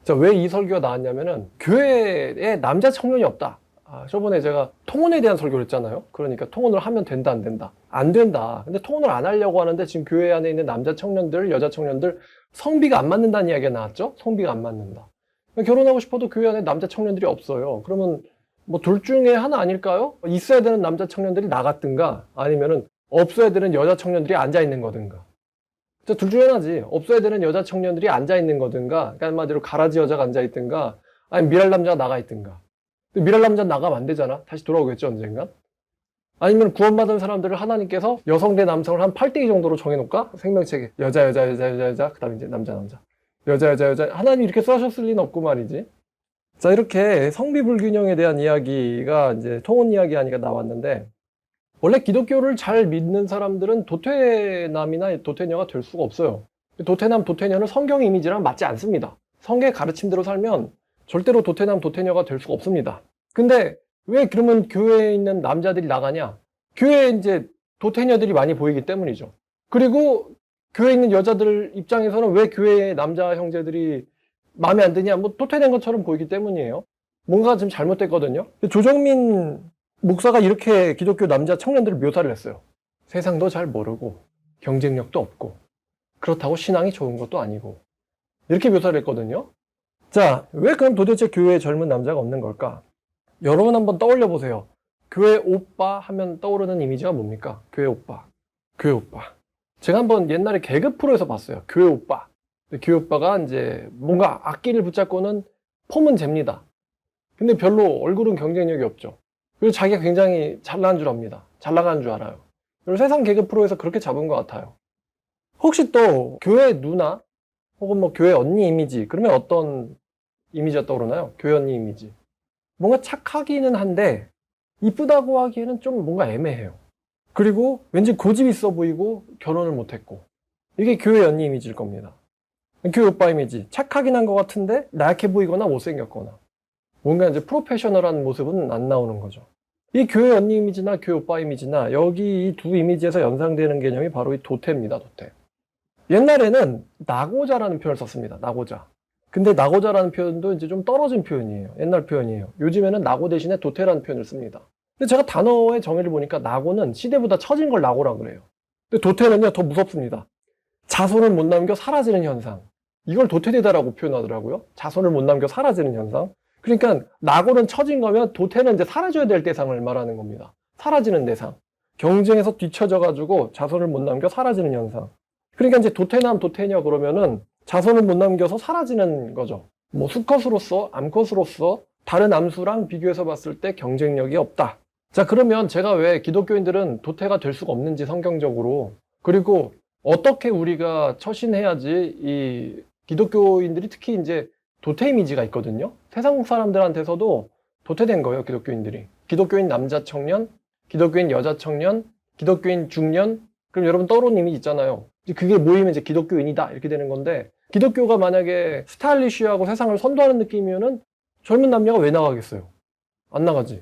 자, 왜 이 설교가 나왔냐면은 교회에 남자 청년이 없다. 저번에 제가 통혼에 대한 설교를 했잖아요. 그러니까 통혼을 하면 된다, 안 된다? 안 된다. 근데 통혼을 안 하려고 하는데 지금 교회 안에 있는 남자 청년들, 여자 청년들 성비가 안 맞는다는 이야기가 나왔죠? 성비가 안 맞는다. 결혼하고 싶어도 교회 안에 남자 청년들이 없어요. 그러면 뭐 둘 중에 하나 아닐까요? 있어야 되는 남자 청년들이 나갔든가 아니면은 없어야 되는 여자 청년들이 앉아 있는 거든가. 둘 중에 하나지. 없어야 되는 여자 청년들이 앉아 있는 거든가, 그러니까 한마디로 가라지 여자가 앉아 있든가, 아니면 미랄 남자가 나가 있든가. 미랄 남자는 나가면 안 되잖아. 다시 돌아오겠죠, 언젠간. 아니면 구원받은 사람들을 하나님께서 여성 대 남성을 한 8대2 정도로 정해놓을까? 생명책에. 여자, 그 다음에 이제 남자. 여자. 하나님 이렇게 써셨을 리는 없고 말이지. 자, 이렇게 성비 불균형에 대한 이야기가 이제 통혼 이야기 하니까 나왔는데, 원래 기독교를 잘 믿는 사람들은 도태남이나 도태녀가 될 수가 없어요. 도태남, 도태녀는 성경의 이미지랑 맞지 않습니다. 성경의 가르침대로 살면 절대로 도태남, 도태녀가 될 수가 없습니다. 근데 왜 그러면 교회에 있는 남자들이 나가냐? 교회에 이제 도태녀들이 많이 보이기 때문이죠. 그리고 교회에 있는 여자들 입장에서는 왜 교회의 남자 형제들이 마음에 안 드냐? 뭐 도태된 것처럼 보이기 때문이에요. 뭔가 좀 잘못됐거든요. 조정민 목사가 이렇게 기독교 남자 청년들을 묘사를 했어요. 세상도 잘 모르고 경쟁력도 없고 그렇다고 신앙이 좋은 것도 아니고 이렇게 묘사를 했거든요. 자, 왜 그럼 도대체 교회에 젊은 남자가 없는 걸까? 여러분 한번 떠올려 보세요. 교회 오빠 하면 떠오르는 이미지가 뭡니까? 교회 오빠. 제가 한번 옛날에 개그 프로에서 봤어요. 교회 오빠. 교회 오빠가 이제 뭔가 악기를 붙잡고는 폼은 잽니다. 근데 별로 얼굴은 경쟁력이 없죠. 그리고 자기가 굉장히 잘난 줄 압니다. 잘 나가는 줄 알아요. 그리고 세상 개그 프로에서 그렇게 잡은 것 같아요. 혹시 또 교회 누나 혹은 뭐 교회 언니 이미지, 그러면 어떤 이미지가 떠오르나요? 교회 언니 이미지. 뭔가 착하기는 한데 이쁘다고 하기에는 좀 뭔가 애매해요. 그리고 왠지 고집 있어 보이고 결혼을 못했고, 이게 교회 언니 이미지일 겁니다. 교회 오빠 이미지. 착하긴 한 것 같은데 나약해 보이거나 못생겼거나 뭔가 이제 프로페셔널한 모습은 안 나오는 거죠. 이 교회 언니 이미지나 교회 오빠 이미지나 여기 이 두 이미지에서 연상되는 개념이 바로 이 도태입니다. 도태. 옛날에는 나고자라는 표현을 썼습니다. 나고자. 근데 나고자라는 표현도 이제 좀 떨어진 표현이에요. 옛날 표현이에요. 요즘에는 나고 대신에 도태라는 표현을 씁니다. 근데 제가 단어의 정의를 보니까 나고는 시대보다 처진 걸 나고라 그래요. 근데 도태는요, 더 무섭습니다. 자손을 못 남겨 사라지는 현상. 이걸 도태되다라고 표현하더라고요. 자손을 못 남겨 사라지는 현상. 그러니까 나고는 처진 거면 도태는 이제 사라져야 될 대상을 말하는 겁니다. 사라지는 대상. 경쟁에서 뒤처져가지고 자손을 못 남겨 사라지는 현상. 그러니까 이제 도태남, 도태녀 그러면은 자손을 못 남겨서 사라지는 거죠. 뭐 수컷으로서, 암컷으로서 다른 암수랑 비교해서 봤을 때 경쟁력이 없다. 자, 그러면 제가 왜 기독교인들은 도태가 될 수가 없는지 성경적으로, 그리고 어떻게 우리가 처신해야지 이 기독교인들이 특히 이제 도태 이미지가 있거든요. 세상 사람들한테서도 도태된 거예요, 기독교인들이. 기독교인 남자 청년, 기독교인 여자 청년, 기독교인 중년. 그럼 여러분 떠오르는 이미지 있잖아요. 그게 모이면 이제 기독교인이다 이렇게 되는 건데, 기독교가 만약에 스타일리쉬하고 세상을 선도하는 느낌이면은 젊은 남녀가 왜 나가겠어요? 안 나가지.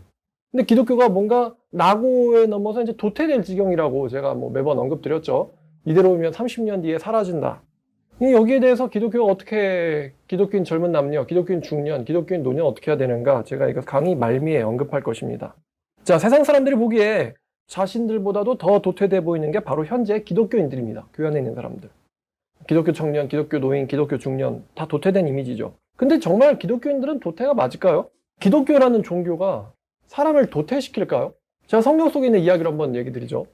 근데 기독교가 뭔가 나고에 넘어서 이제 도태될 지경이라고 제가 뭐 매번 언급드렸죠. 이대로면 30년 뒤에 사라진다. 여기에 대해서 기독교가 어떻게, 기독교인 젊은 남녀, 기독교인 중년, 기독교인 노년 어떻게 해야 되는가, 제가 이거 강의 말미에 언급할 것입니다. 자, 세상 사람들이 보기에 자신들보다도 더 도태돼 보이는 게 바로 현재 기독교인들입니다. 교회 안에 있는 사람들. 기독교 청년, 기독교 노인, 기독교 중년 다 도태된 이미지죠. 근데 정말 기독교인들은 도태가 맞을까요? 기독교라는 종교가 사람을 도태시킬까요? 제가 성경 속에 있는 이야기를 한번 얘기 드리죠.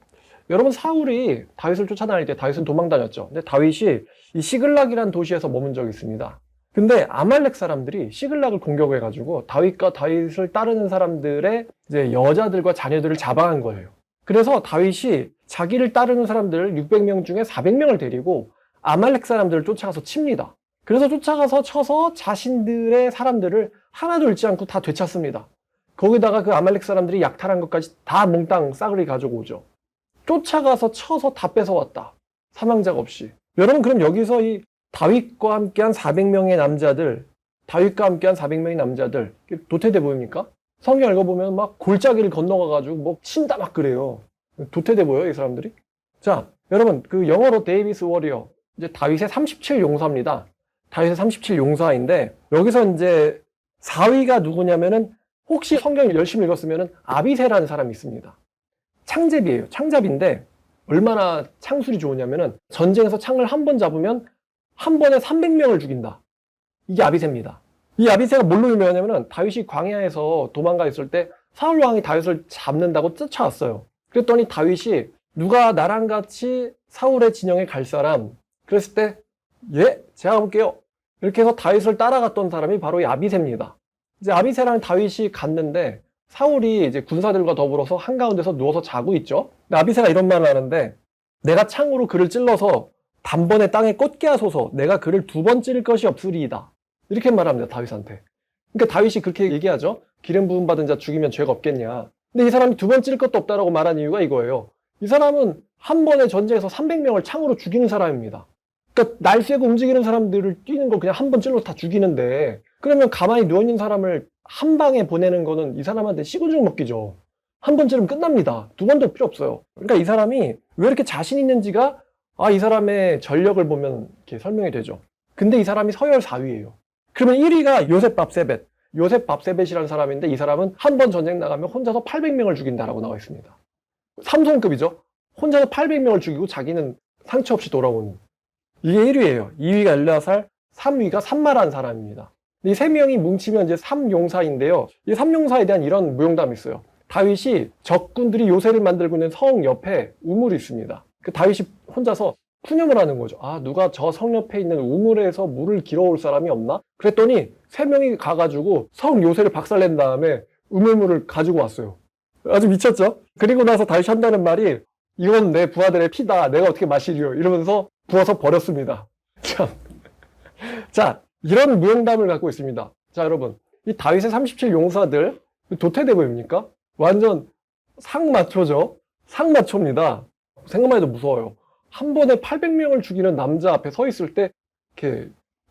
여러분, 사울이 다윗을 쫓아다닐 때 다윗은 도망 다녔죠. 근데 다윗이 이 시글락이라는 도시에서 머문 적이 있습니다. 근데 아말렉 사람들이 시글락을 공격해가지고 다윗과 다윗을 따르는 사람들의 이제 여자들과 자녀들을 잡아간 거예요. 그래서 다윗이 자기를 따르는 사람들 600명 중에 400명을 데리고 아말렉 사람들을 쫓아가서 칩니다. 그래서 쫓아가서 쳐서 자신들의 사람들을 하나도 잃지 않고 다 되찾습니다. 거기다가 그 아말렉 사람들이 약탈한 것까지 다 몽땅 싸그리 가지고 오죠. 쫓아가서 쳐서 다 뺏어왔다. 사망자가 없이. 여러분, 그럼 여기서 이 다윗과 함께한 400명의 남자들, 다윗과 함께한 400명의 남자들 도태돼 보입니까? 성경 읽어보면 막 골짜기를 건너가가지고 뭐 친다 막 그래요. 도태돼 보여요, 이 사람들이? 자, 여러분, 그 영어로 데이비스 워리어, 이제 다윗의 37용사입니다. 다윗의 37 용사인데 여기서 이제 4위가 누구냐면은 혹시 성경을 열심히 읽었으면은 아비새라는 사람이 있습니다. 창잡이에요. 창잡인데 얼마나 창술이 좋으냐면은 전쟁에서 창을 한 번 잡으면 한 번에 300명을 죽인다. 이게 아비새입니다. 이 아비새가 뭘로 유명하냐면은 다윗이 광야에서 도망가 있을 때 사울 왕이 다윗을 잡는다고 쫓아왔어요. 그랬더니 다윗이 누가 나랑 같이 사울의 진영에 갈 사람? 그랬을 때 예, 제가 볼게요. 이렇게 해서 다윗을 따라갔던 사람이 바로 이 아비새입니다. 이제 아비새랑 다윗이 갔는데 사울이 이제 군사들과 더불어서 한가운데서 누워서 자고 있죠. 근데 아비새가 이런 말을 하는데 내가 창으로 그를 찔러서 단번에 땅에 꽂게 하소서 내가 그를 2번 찌를 것이 없으리이다. 이렇게 말합니다. 다윗한테. 그러니까 다윗이 그렇게 얘기하죠. 기름 부음 받은 자 죽이면 죄가 없겠냐. 근데 이 사람이 2번 찌를 것도 없다라고 말한 이유가 이거예요. 이 사람은 한 번에 전쟁에서 300명을 창으로 죽이는 사람입니다. 그러니까 날 쇠고 움직이는 사람들을 뛰는 걸 그냥 한 번 찔러 다 죽이는데 그러면 가만히 누워있는 사람을 한 방에 보내는 거는 이 사람한테 시구죽 먹기죠. 한 번 찌르면 끝납니다. 2번도 필요 없어요. 그러니까 이 사람이 왜 이렇게 자신 있는지가 이 사람의 전력을 보면 이렇게 설명이 되죠. 근데 이 사람이 서열 4위예요. 그러면 1위가 요셉 밥세벳. 요셉 밥세벳이라는 사람인데 이 사람은 한 번 전쟁 나가면 혼자서 800명을 죽인다라고 나와 있습니다. 삼손급이죠. 혼자서 800명을 죽이고 자기는 상처 없이 돌아오는. 이게 1위예요. 2위가 엘르아살, 3위가 삼마라는 사람입니다. 이 세 명이 뭉치면 이제 삼용사인데요. 이 삼용사에 대한 이런 무용담이 있어요. 다윗이 적군들이 요새를 만들고 있는 성 옆에 우물이 있습니다. 그 다윗이 혼자서 푸념을 하는 거죠. 누가 저 성 옆에 있는 우물에서 물을 길어올 사람이 없나? 그랬더니 3명이 가가지고 성 요새를 박살낸 다음에 우물물을 가지고 왔어요. 아주 미쳤죠? 그리고 나서 다윗이 한다는 말이 이건 내 부하들의 피다. 내가 어떻게 마시리요? 이러면서 부어서 버렸습니다. 참. 자, 이런 무용담을 갖고 있습니다. 자, 여러분. 이 다윗의 37 용사들 도태되고입니까? 완전 상마초죠? 상마초입니다. 생각만 해도 무서워요. 한 번에 800명을 죽이는 남자 앞에 서 있을 때 이렇게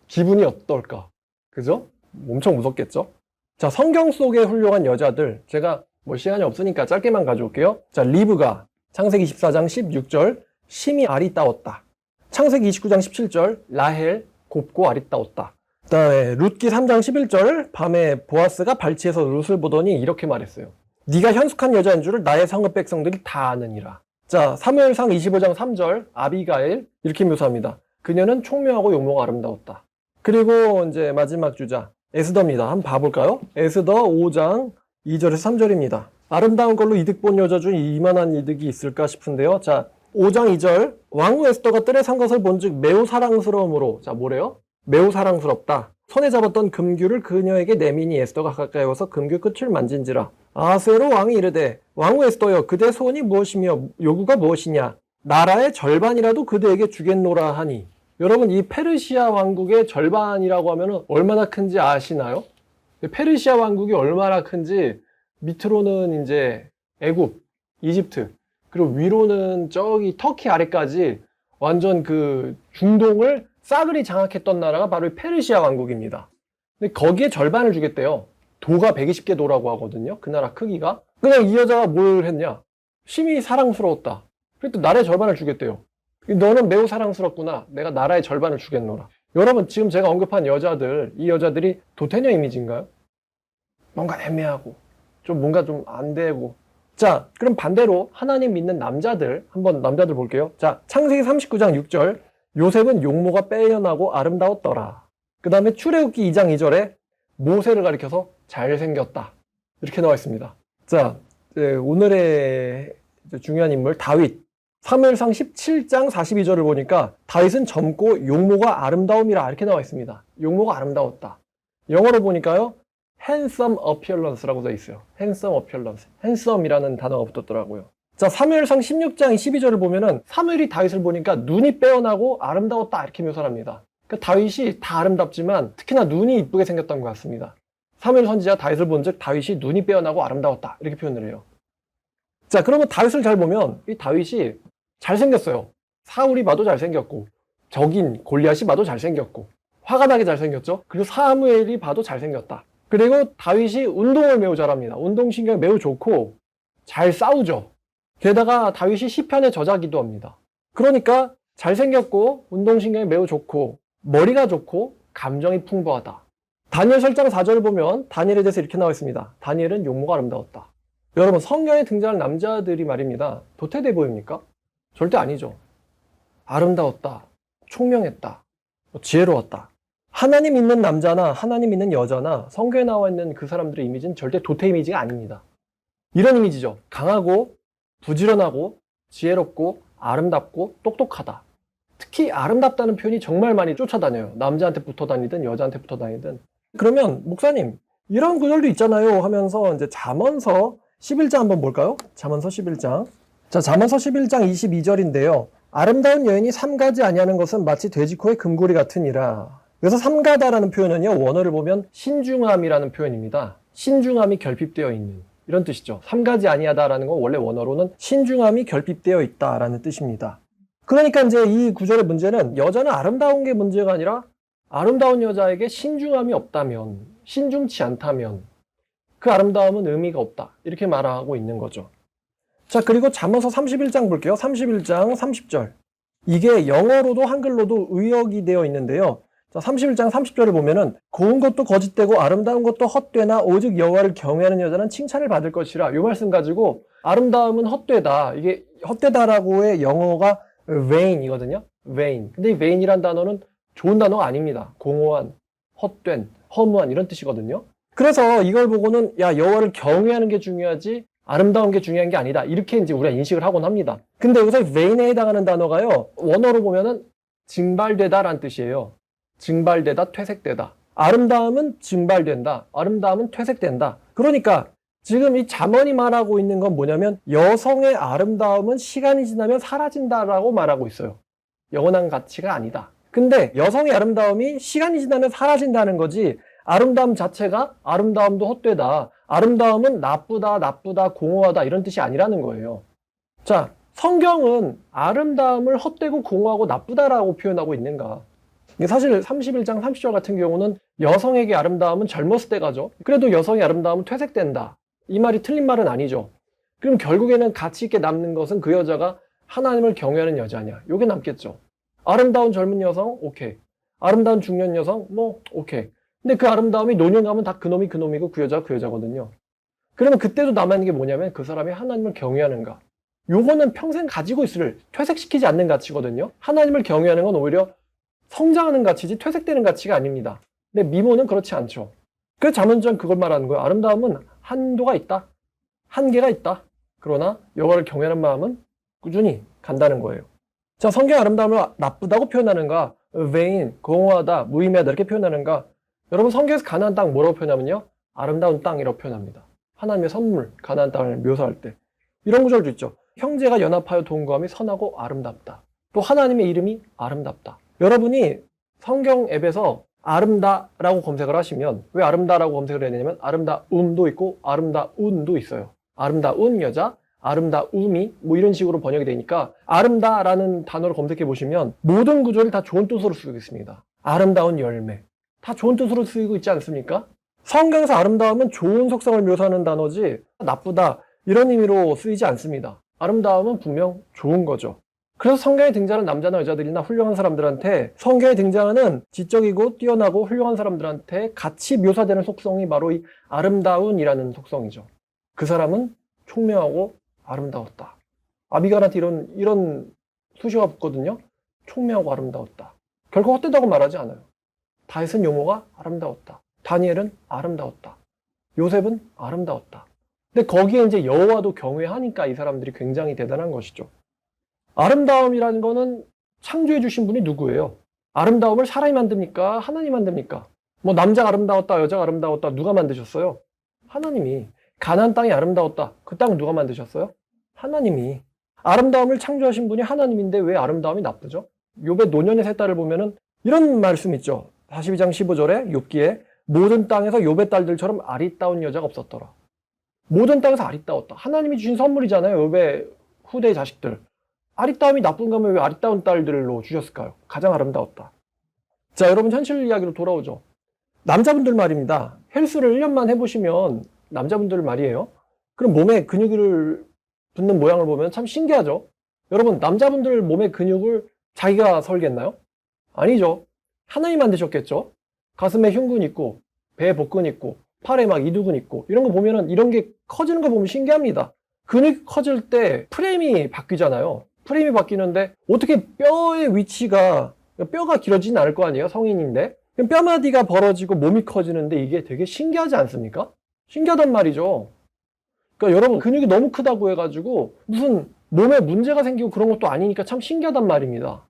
기분이 어떨까? 그죠? 엄청 무섭겠죠? 자, 성경 속의 훌륭한 여자들 제가 시간이 없으니까 짧게만 가져올게요. 자, 리브가 창세기 24장 16절 심히 아리따웠다. 창세기 29장 17절 라헬 곱고 아리따웠다. 그 다음에 룻기 3장 11절 밤에 보아스가 발치해서 룻을 보더니 이렇게 말했어요. 네가 현숙한 여자인 줄을 나의 성읍 백성들이 다 아느니라. 자, 사무엘상 25장 3절 아비가일 이렇게 묘사합니다. 그녀는 총명하고 용모가 아름다웠다. 그리고 이제 마지막 주자 에스더입니다. 한번 봐볼까요? 에스더 5장 2절에서 3절입니다. 아름다운 걸로 이득 본 여자 중 이만한 이득이 있을까 싶은데요. 자, 5장 2절 왕후 에스더가 뜰에 산 것을 본즉 매우 사랑스러움으로 자, 뭐래요? 매우 사랑스럽다. 손에 잡았던 금규를 그녀에게 내미니 에스더가 가까이 와서 금규 끝을 만진지라. 아하스웨로 왕이 이르되 왕후 에스더여 그대 소원이 무엇이며 요구가 무엇이냐 나라의 절반이라도 그대에게 주겠노라 하니. 여러분 이 페르시아 왕국의 절반이라고 하면 얼마나 큰지 아시나요? 페르시아 왕국이 얼마나 큰지 밑으로는 이제 애굽, 이집트 그리고 위로는 저기 터키 아래까지 완전 그 중동을 싸그리 장악했던 나라가 바로 페르시아 왕국입니다. 근데 거기에 절반을 주겠대요. 도가 120개 도라고 하거든요. 그 나라 크기가. 그냥 이 여자가 뭘 했냐? 심히 사랑스러웠다. 그랬더니 나라의 절반을 주겠대요. 너는 매우 사랑스럽구나. 내가 나라의 절반을 주겠노라. 여러분 지금 제가 언급한 여자들, 이 여자들이 도태녀 이미지인가요? 뭔가 애매하고 좀 뭔가 좀 안 되고. 자, 그럼 반대로 하나님 믿는 남자들 한번 남자들 볼게요. 자, 창세기 39장 6절 요셉은 용모가 빼어나고 아름다웠더라. 그 다음에 출애굽기 2장 2절에 모세를 가리켜서 잘생겼다. 이렇게 나와 있습니다. 자, 오늘의 중요한 인물 다윗. 사무엘상 17장 42절을 보니까 다윗은 젊고 용모가 아름다움이라 이렇게 나와 있습니다. 용모가 아름다웠다. 영어로 보니까요. handsome appearance라고 되어 있어요. handsome appearance. handsome이라는 단어가 붙었더라고요. 자, 사무엘상 16장 12절을 보면은 사무엘이 다윗을 보니까 눈이 빼어나고 아름다웠다 이렇게 묘사합니다. 그러니까 다윗이 다 아름답지만 특히나 눈이 이쁘게 생겼던 것 같습니다. 사무엘 선지자 다윗을 본즉 다윗이 눈이 빼어나고 아름다웠다 이렇게 표현을 해요. 자, 그러면 다윗을 잘 보면 이 다윗이 잘생겼어요. 사울이 봐도 잘생겼고 적인 골리앗이 봐도 잘생겼고 화가 나게 잘생겼죠. 그리고 사무엘이 봐도 잘생겼다. 그리고 다윗이 운동을 매우 잘합니다. 운동신경이 매우 좋고 잘 싸우죠. 게다가 다윗이 시편의 저자기도 합니다. 그러니까 잘생겼고 운동신경이 매우 좋고 머리가 좋고 감정이 풍부하다. 다니엘 설장 4절을 보면 다니엘에 대해서 이렇게 나와 있습니다. 다니엘은 용모가 아름다웠다. 여러분, 성경에 등장하는 남자들이 말입니다. 도태돼 보입니까? 절대 아니죠. 아름다웠다, 총명했다, 지혜로웠다. 하나님 믿는 남자나 하나님 믿는 여자나 성경에 나와 있는 그 사람들의 이미지는 절대 도태 이미지가 아닙니다. 이런 이미지죠. 강하고 부지런하고 지혜롭고 아름답고 똑똑하다. 특히 아름답다는 표현이 정말 많이 쫓아다녀요. 남자한테 붙어 다니든 여자한테 붙어 다니든. 그러면 목사님, 이런 구절도 있잖아요 하면서 이제 잠언서 11장 한번 볼까요? 잠언서 11장. 자, 잠언서 11장 22절인데요. 아름다운 여인이 삼가지 아니하는 것은 마치 돼지코의 금고리 같으니라. 여기서 삼가다라는 표현은요, 원어를 보면 신중함이라는 표현입니다. 신중함이 결핍되어 있는 이런 뜻이죠. 삼가지 아니하다라는 건 원래 원어로는 신중함이 결핍되어 있다라는 뜻입니다. 그러니까 이제 이 구절의 문제는 여자는 아름다운 게 문제가 아니라 아름다운 여자에게 신중함이 없다면, 신중치 않다면 그 아름다움은 의미가 없다. 이렇게 말하고 있는 거죠. 자, 그리고 잠언서 31장 볼게요. 31장 30절. 이게 영어로도 한글로도 의역이 되어 있는데요. 자, 31장 30절을 보면은 고운 것도 거짓되고 아름다운 것도 헛되나 오직 여호와를 경외하는 여자는 칭찬을 받을 것이라. 이 말씀 가지고 아름다움은 헛되다. 이게 헛되다라고의 영어가 vain이거든요. vain. 근데 이 vain이란 단어는 좋은 단어가 아닙니다. 공허한, 헛된, 허무한 이런 뜻이거든요. 그래서 이걸 보고는 야, 여호와를 경외하는 게 중요하지 아름다운 게 중요한 게 아니다. 이렇게 이제 우리가 인식을 하곤 합니다. 근데 여기서 vain에 해당하는 단어가요. 원어로 보면은 증발되다라는 뜻이에요. 증발되다, 퇴색되다. 아름다움은 증발된다. 아름다움은 퇴색된다. 그러니까 지금 이 잠언이 말하고 있는 건 뭐냐면 여성의 아름다움은 시간이 지나면 사라진다라고 말하고 있어요. 영원한 가치가 아니다. 근데 여성의 아름다움이 시간이 지나면 사라진다는 거지 아름다움 자체가 아름다움도 헛되다. 아름다움은 나쁘다, 공허하다 이런 뜻이 아니라는 거예요. 자, 성경은 아름다움을 헛되고 공허하고 나쁘다라고 표현하고 있는가? 사실 31장 30절 같은 경우는 여성에게 아름다움은 젊었을 때 가죠. 그래도 여성의 아름다움은 퇴색된다. 이 말이 틀린 말은 아니죠. 그럼 결국에는 가치 있게 남는 것은 그 여자가 하나님을 경외하는 여자냐. 이게 남겠죠. 아름다운 젊은 여성? 오케이. 아름다운 중년 여성? 뭐 오케이. 근데 그 아름다움이 노년 가면 다 그놈이 그놈이고 그 여자가 그 여자거든요. 그러면 그때도 남아있는 게 뭐냐면 그 사람이 하나님을 경외하는가. 요거는 평생 가지고 있을 퇴색시키지 않는 가치거든요. 하나님을 경외하는 건 오히려 성장하는 가치지 퇴색되는 가치가 아닙니다. 근데 미모는 그렇지 않죠. 그래서 잠언전 그걸 말하는 거예요. 아름다움은 한도가 있다. 한계가 있다. 그러나 여호와를 경외하는 마음은 꾸준히 간다는 거예요. 자, 성경 아름다움을 나쁘다고 표현하는가? vain, 공허하다, 무의미하다 이렇게 표현하는가? 여러분 성경에서 가나안 땅 뭐라고 표현하면요? 아름다운 땅이라고 표현합니다. 하나님의 선물, 가나안 땅을 묘사할 때. 이런 구절도 있죠. 형제가 연합하여 동거함이 선하고 아름답다. 또 하나님의 이름이 아름답다. 여러분이 성경 앱에서 아름다라고 검색을 하시면 왜 아름다라고 검색을 해야 되냐면 아름다움도 있고 아름다운도 있어요. 아름다운 여자, 아름다움이 뭐 이런 식으로 번역이 되니까 아름다라는 단어를 검색해 보시면 모든 구절을 다 좋은 뜻으로 쓰고 있습니다. 아름다운 열매. 다 좋은 뜻으로 쓰이고 있지 않습니까? 성경에서 아름다움은 좋은 속성을 묘사하는 단어지 나쁘다 이런 의미로 쓰이지 않습니다. 아름다움은 분명 좋은 거죠. 그래서 성경에 등장하는 남자나 여자들이나 훌륭한 사람들한테 성경에 등장하는 지적이고 뛰어나고 훌륭한 사람들한테 같이 묘사되는 속성이 바로 이 아름다운이라는 속성이죠. 그 사람은 총명하고 아름다웠다. 아비갈한테 이런 수식어가 붙거든요. 총명하고 아름다웠다. 결코 헛되다고 말하지 않아요. 다윗은 용모가 아름다웠다. 다니엘은 아름다웠다. 요셉은 아름다웠다. 근데 거기에 이제 여호와도 경외하니까 이 사람들이 굉장히 대단한 것이죠. 아름다움이라는 거는 창조해 주신 분이 누구예요? 아름다움을 사람이 만듭니까? 하나님이 만듭니까? 뭐 남자가 아름다웠다, 여자가 아름다웠다 누가 만드셨어요? 하나님이. 가나안 땅이 아름다웠다. 그 땅 누가 만드셨어요? 하나님이. 아름다움을 창조하신 분이 하나님인데 왜 아름다움이 나쁘죠? 욥의 노년의 세 딸을 보면은 이런 말씀 있죠. 42장 15절에 욥기에 모든 땅에서 욥의 딸들처럼 아리따운 여자가 없었더라. 모든 땅에서 아리따웠다. 하나님이 주신 선물이잖아요. 욥의 후대의 자식들. 아리따움이 나쁜 거면 왜 아리따운 딸들로 주셨을까요? 가장 아름다웠다. 자, 여러분 현실 이야기로 돌아오죠. 남자분들 말입니다. 헬스를 1년만 해보시면 남자분들 말이에요. 그럼 몸에 근육을 붙는 모양을 보면 참 신기하죠. 여러분 남자분들 몸의 근육을 자기가 설겠나요? 아니죠. 하나님 만드셨겠죠. 가슴에 흉근 있고, 배에 복근 있고, 팔에 막 이두근 있고, 이런 거 보면은 이런 게 커지는 거 보면 신기합니다. 근육이 커질 때 프레임이 바뀌잖아요. 프레임이 바뀌는데 어떻게 뼈의 위치가, 뼈가 길어지진 않을 거 아니에요? 성인인데. 그럼 뼈마디가 벌어지고 몸이 커지는데 이게 되게 신기하지 않습니까? 신기하단 말이죠. 그러니까 여러분 근육이 너무 크다고 해가지고 무슨 몸에 문제가 생기고 그런 것도 아니니까 참 신기하단 말입니다.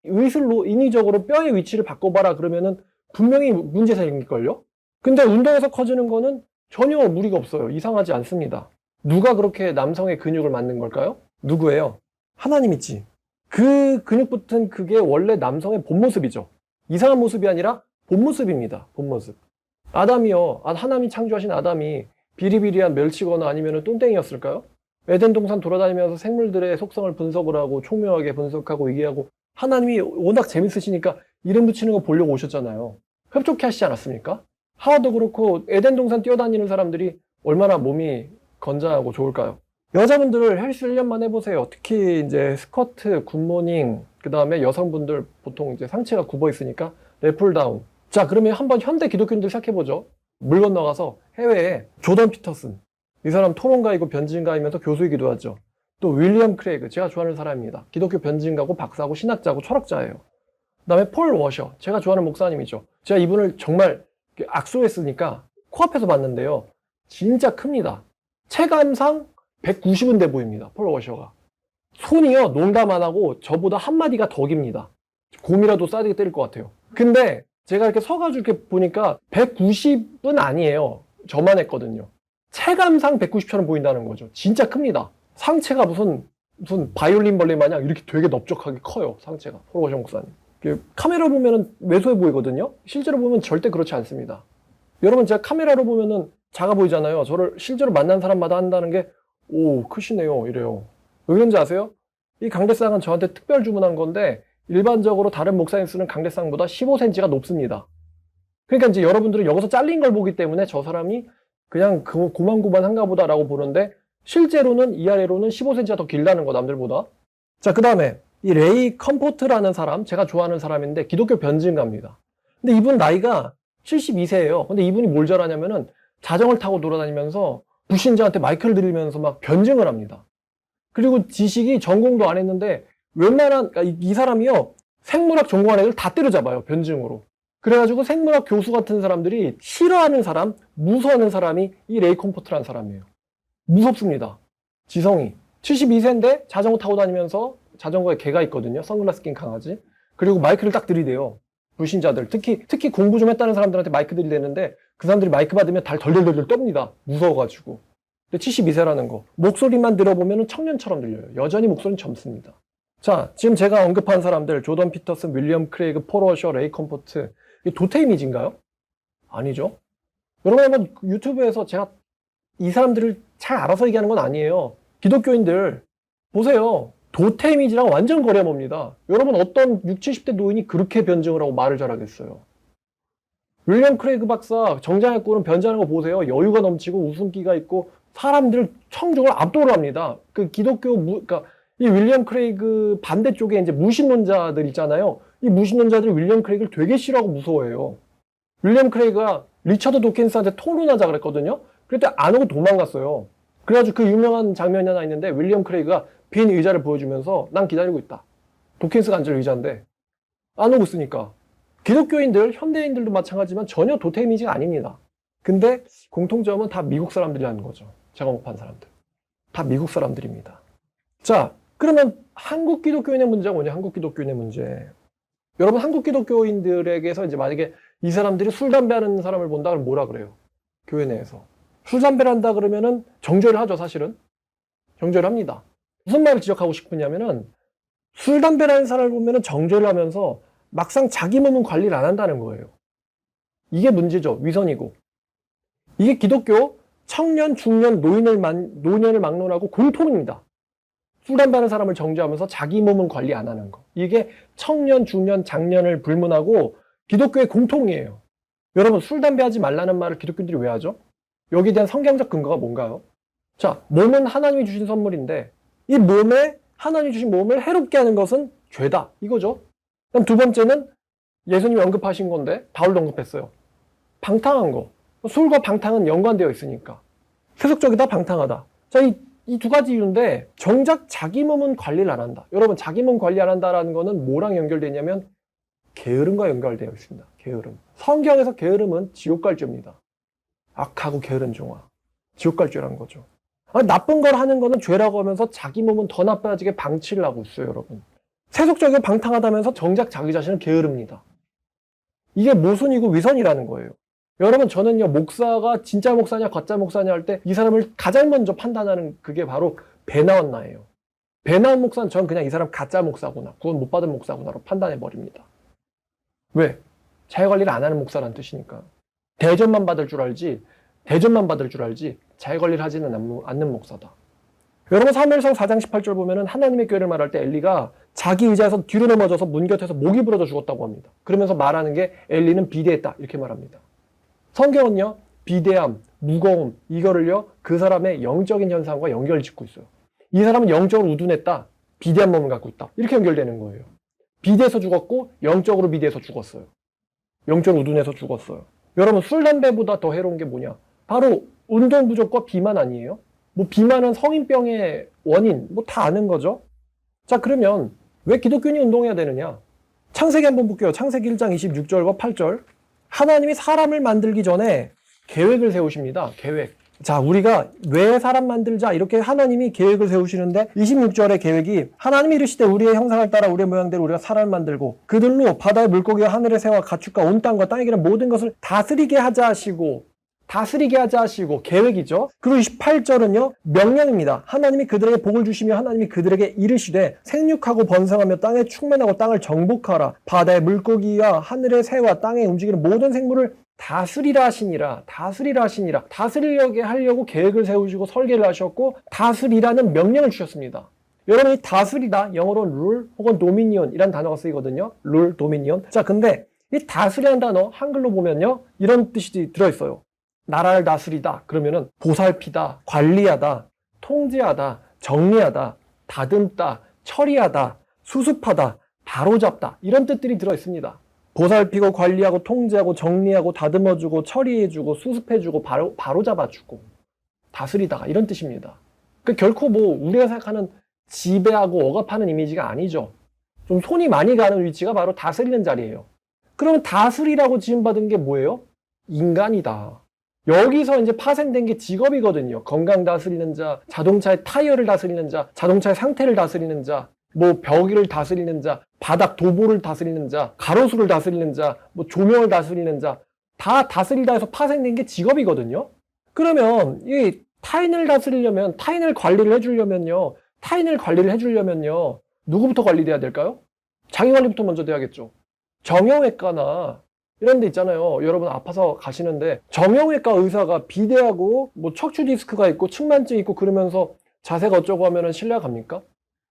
의술로 인위적으로 뼈의 위치를 바꿔봐라 그러면은 분명히 문제 생길걸요? 근데 운동에서 커지는 거는 전혀 무리가 없어요. 이상하지 않습니다. 누가 그렇게 남성의 근육을 만든 걸까요? 누구예요? 하나님 있지. 그 근육 붙은 그게 원래 남성의 본 모습이죠. 이상한 모습이 아니라 본 모습입니다. 본 모습. 아담이요. 하나님이 창조하신 아담이 비리비리한 멸치거나 아니면 뚱땡이였을까요? 에덴 동산 돌아다니면서 생물들의 속성을 분석을 하고 총명하게 분석하고 얘기하고 하나님이 워낙 재밌으시니까 이름 붙이는 거 보려고 오셨잖아요. 흡족해 하시지 않았습니까? 하와도 그렇고 에덴 동산 뛰어다니는 사람들이 얼마나 몸이 건장하고 좋을까요? 여자분들 헬스 1년만 해보세요. 특히 이제 스쿼트, 굿모닝, 그 다음에 여성분들 보통 이제 상체가 굽어 있으니까 랩풀다운. 자, 그러면 한번 현대 기독교인들 생각해보죠. 물 건너가서 해외에 조던 피터슨. 이 사람 토론가이고 변진가이면서 교수이기도 하죠. 또 윌리엄 크레이그, 제가 좋아하는 사람입니다. 기독교 변진가고 박사고 신학자고 철학자예요. 그 다음에 폴 워셔, 제가 좋아하는 목사님이죠. 제가 이분을 정말 악수했으니까 코앞에서 봤는데요. 진짜 큽니다. 체감상 190은 돼 보입니다. 폴 워셔가. 손이요, 농담 안 하고 저보다 한 마디가 더 깁니다. 곰이라도 싸대기 때릴 것 같아요. 근데 제가 이렇게 서가지고 이렇게 보니까 190은 아니에요. 저만 했거든요. 체감상 190처럼 보인다는 거죠. 진짜 큽니다. 상체가 무슨 바이올린 벌레 마냥 이렇게 되게 넓적하게 커요. 상체가. 폴 워셔 목사님. 카메라 보면은 왜소해 보이거든요. 실제로 보면 절대 그렇지 않습니다. 여러분 제가 카메라로 보면은 작아 보이잖아요. 저를 실제로 만난 사람마다 한다는 게 오, 크시네요. 이래요. 왜 그런지 아세요? 이 강대상은 저한테 특별 주문한 건데 일반적으로 다른 목사님 쓰는 강대상보다 15cm가 높습니다. 그러니까 이제 여러분들은 여기서 잘린 걸 보기 때문에 저 사람이 그냥 고만고만한가 보다라고 보는데 실제로는 이 아래로는 15cm가 더 길다는 거, 남들보다. 자, 그 다음에 이 레이 컴포트라는 사람, 제가 좋아하는 사람인데 기독교 변증가입니다. 근데 이분 나이가 72세예요. 근데 이분이 뭘 잘하냐면은 자전거를 타고 돌아다니면서 불신자한테 마이크를 들이면서 막 변증을 합니다. 그리고 지식이 전공도 안 했는데 웬만한, 그러니까 이 사람이요, 생물학 전공한 애들 다 때려잡아요, 변증으로. 그래가지고 생물학 교수 같은 사람들이 싫어하는 사람, 무서워하는 사람이 이 레이 컴포트라는 사람이에요. 무섭습니다. 지성이. 72세인데 자전거 타고 다니면서 자전거에 개가 있거든요. 선글라스 낀 강아지. 그리고 마이크를 딱 들이대요. 불신자들. 특히 공부 좀 했다는 사람들한테 마이크 들이대는데 그 사람들이 마이크 받으면 달 덜덜덜 떱니다. 무서워가지고. 근데 72세라는 거. 목소리만 들어보면 청년처럼 들려요. 여전히 목소리는 젊습니다. 자, 지금 제가 언급한 사람들, 조던 피터슨, 윌리엄 크레이그, 폴 워셔, 레이 컴포트. 이게 도태 이미지인가요? 아니죠. 여러분 한번 유튜브에서 제가 이 사람들을 잘 알아서 얘기하는 건 아니에요. 기독교인들 보세요. 도태 이미지랑 완전 거래멉니다. 여러분 어떤 60, 70대 노인이 그렇게 변증을 하고 말을 잘하겠어요. 윌리엄 크레이그 박사 정장의 꼴은 변장하는 거 보세요. 여유가 넘치고 웃음기가 있고 사람들 청중을 압도를 합니다. 그 그러니까 이 윌리엄 크레이그 반대쪽에 이제 무신론자들 있잖아요. 이 무신론자들이 윌리엄 크레이그를 되게 싫어하고 무서워해요. 윌리엄 크레이그가 리처드 도킨스한테 토론하자 그랬거든요. 그랬더니 안 오고 도망갔어요. 그래가지고 그 유명한 장면이 하나 있는데 윌리엄 크레이그가 빈 의자를 보여주면서 난 기다리고 있다. 도킨스가 앉을 의자인데 안 오고 있으니까. 기독교인들, 현대인들도 마찬가지지만 전혀 도태 이미지가 아닙니다. 근데 공통점은 다 미국 사람들이라는 거죠. 제가 언급한 사람들. 다 미국 사람들입니다. 자, 그러면 한국 기독교인의 문제가 뭐냐? 한국 기독교인의 문제. 여러분 한국 기독교인들에게서 이제 만약에 이 사람들이 술, 담배 하는 사람을 본다 그러면 뭐라 그래요? 교회 내에서. 술, 담배를 한다 그러면은 정죄를 하죠, 사실은. 정죄를 합니다. 무슨 말을 지적하고 싶으냐면은 술, 담배를 하는 사람을 보면은 정죄를 하면서 막상 자기 몸은 관리를 안 한다는 거예요. 이게 문제죠. 위선이고. 이게 기독교 청년, 중년, 노년을 막론하고 공통입니다. 술, 담배 하는 사람을 정죄하면서 자기 몸은 관리 안 하는 거. 이게 청년, 중년, 장년을 불문하고 기독교의 공통이에요. 여러분 술, 담배 하지 말라는 말을 기독교인들이 왜 하죠? 여기에 대한 성경적 근거가 뭔가요? 자, 몸은 하나님이 주신 선물인데 이 몸에 하나님이 주신 몸을 해롭게 하는 것은 죄다. 이거죠. 그럼 두 번째는 예수님이 언급하신 건데 바울도 언급했어요. 방탕한 거. 술과 방탕은 연관되어 있으니까. 세속적이다, 방탕하다. 자, 이 두 가지 이유인데 정작 자기 몸은 관리를 안 한다. 여러분, 자기 몸 관리 안 한다라는 거는 뭐랑 연결되냐면 게으름과 연결되어 있습니다. 게으름. 성경에서 게으름은 지옥 갈 죄입니다. 악하고 게으른 종아. 지옥 갈 죄라는 거죠. 나쁜 걸 하는 거는 죄라고 하면서 자기 몸은 더 나빠지게 방치를 하고 있어요, 여러분. 세속적이고 방탕하다면서 정작 자기 자신은 게으릅니다. 이게 모순이고 위선이라는 거예요. 여러분, 저는요, 목사가 진짜 목사냐 가짜 목사냐 할 때 이 사람을 가장 먼저 판단하는 그게 바로 배나왔나예요. 배나온 목사는 전 그냥 이 사람 가짜 목사구나, 구원 못 받은 목사구나로 판단해버립니다. 왜? 자기관리를 안 하는 목사라는 뜻이니까. 대접만 받을 줄 알지 자기관리를 하지는 않는 목사다. 여러분, 사무엘상 4장 18절 보면은 하나님의 교회를 말할 때 엘리가 자기 의자에서 뒤로 넘어져서 문 곁에서 목이 부러져 죽었다고 합니다. 그러면서 말하는 게 엘리는 비대했다 이렇게 말합니다. 성경은요, 비대함, 무거움 이거를요 그 사람의 영적인 현상과 연결 짓고 있어요. 이 사람은 영적으로 우둔했다, 비대한 몸을 갖고 있다 이렇게 연결되는 거예요. 비대해서 죽었고 영적으로 비대해서 죽었어요. 영적으로 우둔해서 죽었어요. 여러분, 술, 담배보다 더 해로운 게 뭐냐? 바로 운동 부족과 비만 아니에요? 뭐 비만은 성인병의 원인 뭐 다 아는 거죠. 자, 그러면 왜 기독교인이 운동해야 되느냐? 창세기 한번 볼게요. 창세기 1장 26절과 8절. 하나님이 사람을 만들기 전에 계획을 세우십니다. 계획. 자, 우리가 왜 사람 만들자 이렇게 하나님이 계획을 세우시는데 26절의 계획이 하나님이 이르시되 우리의 형상을 따라 우리의 모양대로 우리가 사람을 만들고 그들로 바다의 물고기와 하늘의 새와 가축과 온 땅과 땅에 기는 모든 것을 다스리게 하자 하시고 계획이죠. 그리고 28절은요 명령입니다. 하나님이 그들에게 복을 주시며 하나님이 그들에게 이르시되 생육하고 번성하며 땅에 충만하고 땅을 정복하라. 바다의 물고기와 하늘의 새와 땅에 움직이는 모든 생물을 다스리라 하시니라. 다스리려게 하려고 계획을 세우시고 설계를 하셨고 다스리라는 명령을 주셨습니다. 여러분, 이 다스리다 영어로는 룰 혹은 도미니언이라는 단어가 쓰이거든요. 룰, 도미니언. 자, 근데 이 다스리라는 단어 한글로 보면요 이런 뜻이 들어있어요. 나라를 다스리다 그러면은 보살피다, 관리하다, 통제하다, 정리하다, 다듬다, 처리하다, 수습하다, 바로잡다 이런 뜻들이 들어있습니다. 보살피고 관리하고 통제하고 정리하고 다듬어주고 처리해주고 수습해주고 바로잡아주고 다스리다가 이런 뜻입니다. 결코 뭐 우리가 생각하는 지배하고 억압하는 이미지가 아니죠. 좀 손이 많이 가는 위치가 바로 다스리는 자리예요. 그러면 다스리라고 지음받은 게 뭐예요? 인간이다. 여기서 이제 파생된 게 직업이거든요. 건강 다스리는 자, 자동차의 타이어를 다스리는 자, 자동차의 상태를 다스리는 자, 뭐 벽을 다스리는 자, 바닥 도보를 다스리는 자, 가로수를 다스리는 자, 뭐 조명을 다스리는 자, 다 다스리다 해서 파생된 게 직업이거든요. 그러면 이 타인을 다스리려면, 타인을 관리를 해주려면요, 누구부터 관리돼야 될까요? 자기 관리부터 먼저 돼야겠죠. 정형외과나 이런 데 있잖아요. 여러분 아파서 가시는데 정형외과 의사가 비대하고 뭐 척추 디스크가 있고 측만증 있고 그러면서 자세가 어쩌고 하면은 신뢰가 갑니까?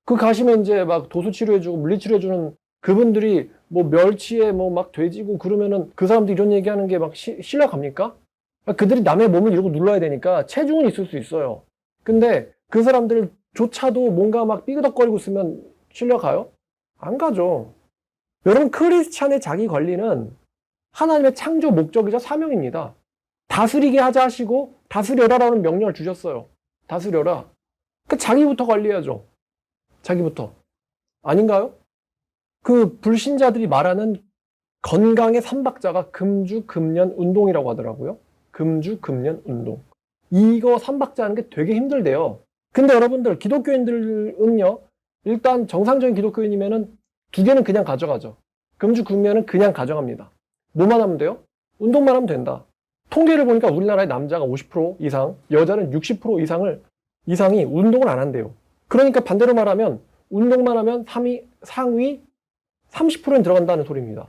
그 가시면 이제 막 도수 치료해주고 물리 치료해주는 그분들이 뭐 멸치에 뭐 막 돼지고 그러면은 그 사람들 이런 얘기하는 게 막 신뢰가 갑니까? 그들이 남의 몸을 이러고 눌러야 되니까 체중은 있을 수 있어요. 근데 그 사람들조차도 뭔가 막 삐그덕거리고 있으면 신뢰가 가요? 안 가죠. 여러분, 크리스찬의 자기 관리는 하나님의 창조 목적이자 사명입니다. 다스리게 하자 하시고 다스려라라는 명령을 주셨어요. 다스려라. 자기부터 관리해야죠. 자기부터. 아닌가요? 그 불신자들이 말하는 건강의 삼박자가 금주, 금년, 운동이라고 하더라고요. 금주, 금년, 운동. 이거 삼박자 하는 게 되게 힘들대요. 근데 여러분들, 기독교인들은요, 일단 정상적인 기독교인이면은 두 개는 그냥 가져가죠. 금주, 금년은 그냥 가져갑니다. 뭐만 하면 돼요? 운동만 하면 된다. 통계를 보니까 우리나라의 남자가 50% 이상, 여자는 60% 이상이 운동을 안 한대요. 그러니까 반대로 말하면 운동만 하면 상위 30%는 들어간다는 소리입니다.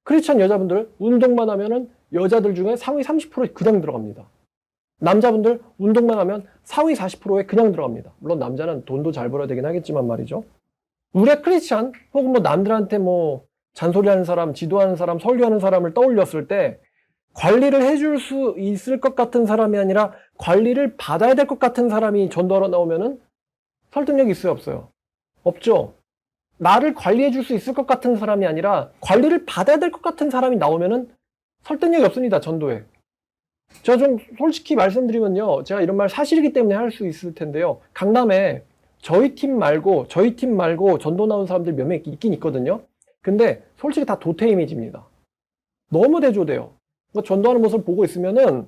크리스찬 여자분들 운동만 하면은 여자들 중에 상위 30%에 그냥 들어갑니다. 남자분들 운동만 하면 상위 40%에 그냥 들어갑니다. 물론 남자는 돈도 잘 벌어야 되긴 하겠지만 말이죠. 우리가 크리스찬 혹은 뭐 남들한테 뭐 잔소리하는 사람, 지도하는 사람, 설교하는 사람을 떠올렸을 때 관리를 해줄 수 있을 것 같은 사람이 아니라 관리를 받아야 될 것 같은 사람이 전도하러 나오면은 설득력이 있어요, 없어요? 없죠. 나를 관리해 줄 수 있을 것 같은 사람이 아니라 관리를 받아야 될 것 같은 사람이 나오면은 설득력이 없습니다, 전도에. 제가 좀 솔직히 말씀드리면요. 제가 이런 말 사실이기 때문에 할 수 있을 텐데요. 강남에 저희 팀 말고 전도 나온 사람들 몇 명 있긴 있거든요. 근데 솔직히 다 도태 이미지입니다. 너무 대조돼요. 그러니까 전도하는 모습을 보고 있으면은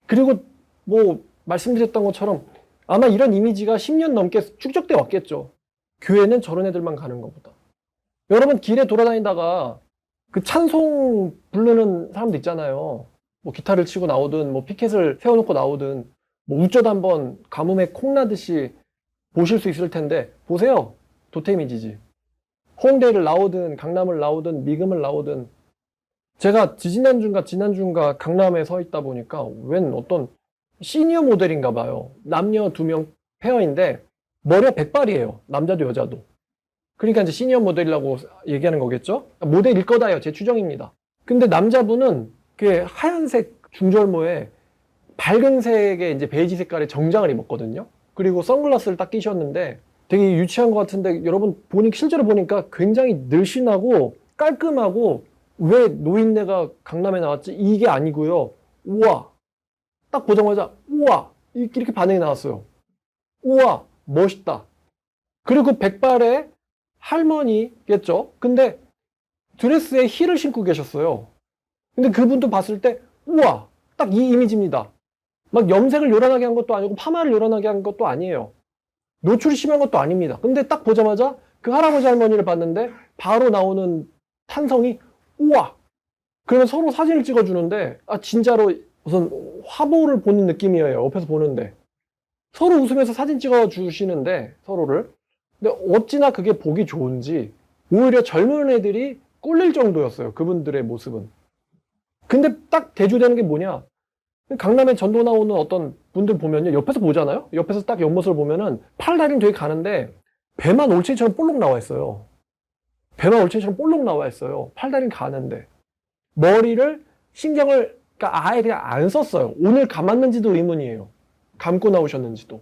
그리고 뭐 말씀드렸던 것처럼 아마 이런 이미지가 10년 넘게 축적돼 왔겠죠. 교회는 저런 애들만 가는 것보다. 여러분 길에 돌아다니다가 그 찬송 부르는 사람도 있잖아요. 뭐 기타를 치고 나오든 뭐 피켓을 세워놓고 나오든 뭐 어쩌다 한번 가뭄에 콩나듯이 보실 수 있을 텐데 보세요. 도태 이미지지. 홍대를 나오든 강남을 나오든 미금을 나오든 제가 지난주인가 강남에 서 있다 보니까 웬 어떤 시니어 모델인가 봐요. 남녀 2명 페어인데 머리가 백발이에요. 남자도 여자도. 그러니까 이제 시니어 모델이라고 얘기하는 거겠죠? 모델일 거다요. 제 추정입니다. 근데 남자분은 그 하얀색 중절모에 밝은 색의 이제 베이지 색깔의 정장을 입었거든요. 그리고 선글라스를 딱 끼셨는데 되게 유치한 것 같은데 여러분 실제로 보니까 굉장히 늘씬하고 깔끔하고 왜 노인네가 강남에 나왔지? 이게 아니고요. 우와. 딱 보자마자 우와. 이렇게 반응이 나왔어요. 우와. 멋있다. 그리고 백발의 할머니겠죠? 근데 드레스에 힐을 신고 계셨어요. 근데 그분도 봤을 때 우와. 딱 이 이미지입니다. 막 염색을 요란하게 한 것도 아니고 파마를 요란하게 한 것도 아니에요. 노출이 심한 것도 아닙니다. 근데 딱 보자마자 그 할아버지 할머니를 봤는데 바로 나오는 탄성이 우와! 그러면 서로 사진을 찍어주는데 진짜로 무슨 화보를 보는 느낌이에요. 옆에서 보는데. 서로 웃으면서 사진 찍어주시는데 서로를. 근데 어찌나 그게 보기 좋은지 오히려 젊은 애들이 꼴릴 정도였어요. 그분들의 모습은. 근데 딱 대조되는 게 뭐냐? 강남에 전도 나오는 어떤 분들 보면요. 옆에서 보잖아요? 옆에서 딱 옆모습을 보면은 팔다리는 되게 가는데 배만 올챙이처럼 볼록 나와 있어요. 배만 올챙이처럼 볼록 나와 있어요. 팔다리는 가는데. 머리를 그러니까 아예 그냥 안 썼어요. 오늘 감았는지도 의문이에요. 감고 나오셨는지도.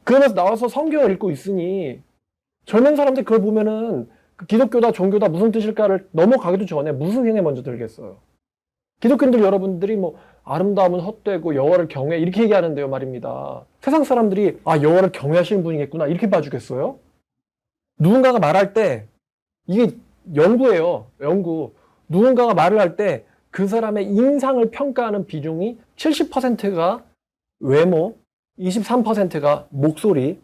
그러면서 나와서 성경을 읽고 있으니 젊은 사람들 그걸 보면은 기독교다 종교다 무슨 뜻일까를 넘어가기도 전에 무슨 생각이 먼저 들겠어요. 기독교인들 여러분들이 뭐 아름다움은 헛되고 여호와를 경외 이렇게 얘기하는데요 말입니다. 세상 사람들이 여호와를 경외하시는 분이겠구나 이렇게 봐주겠어요? 누군가가 말할 때 이게 연구예요. 연구. 누군가가 말을 할 때 그 사람의 인상을 평가하는 비중이 70%가 외모, 23%가 목소리,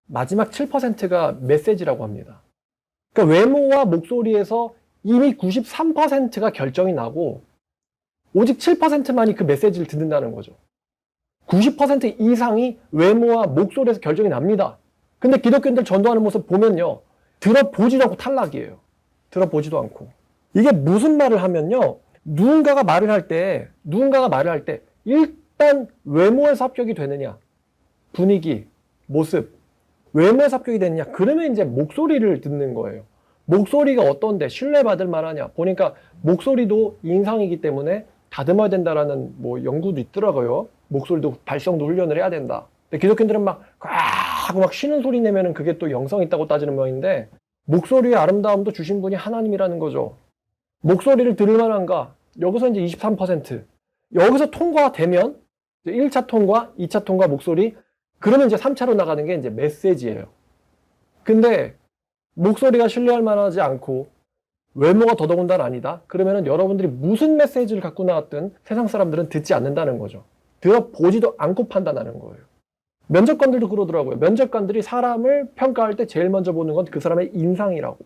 마지막 7%가 메시지라고 합니다. 그러니까 외모와 목소리에서 이미 93%가 결정이 나고 오직 7%만이 그 메시지를 듣는다는 거죠. 90% 이상이 외모와 목소리에서 결정이 납니다. 근데 기독교인들 전도하는 모습 보면요. 들어보지도 않고 탈락이에요. 들어보지도 않고. 이게 무슨 말을 하면요. 누군가가 말을 할 때 일단 외모에서 합격이 되느냐. 분위기, 모습. 외모에서 합격이 되느냐. 그러면 이제 목소리를 듣는 거예요. 목소리가 어떤데 신뢰받을 만하냐. 보니까 목소리도 인상이기 때문에 다듬어야 된다라는 뭐 연구도 있더라고요. 목소리도 발성도 훈련을 해야 된다. 근데 기독교인들은 막 하고 막 쉬는 소리 내면은 그게 또 영성이 있다고 따지는 모양인데 목소리의 아름다움도 주신 분이 하나님이라는 거죠. 목소리를 들을 만한가? 여기서 이제 23%. 여기서 통과되면 1차 통과, 2차 통과 목소리 그러면 이제 3차로 나가는 게 이제 메시지예요. 근데 목소리가 신뢰할 만하지 않고 외모가 더더군다나 아니다. 그러면은 여러분들이 무슨 메시지를 갖고 나왔든 세상 사람들은 듣지 않는다는 거죠. 들어보지도 않고 판단하는 거예요. 면접관들도 그러더라고요. 면접관들이 사람을 평가할 때 제일 먼저 보는 건 그 사람의 인상이라고.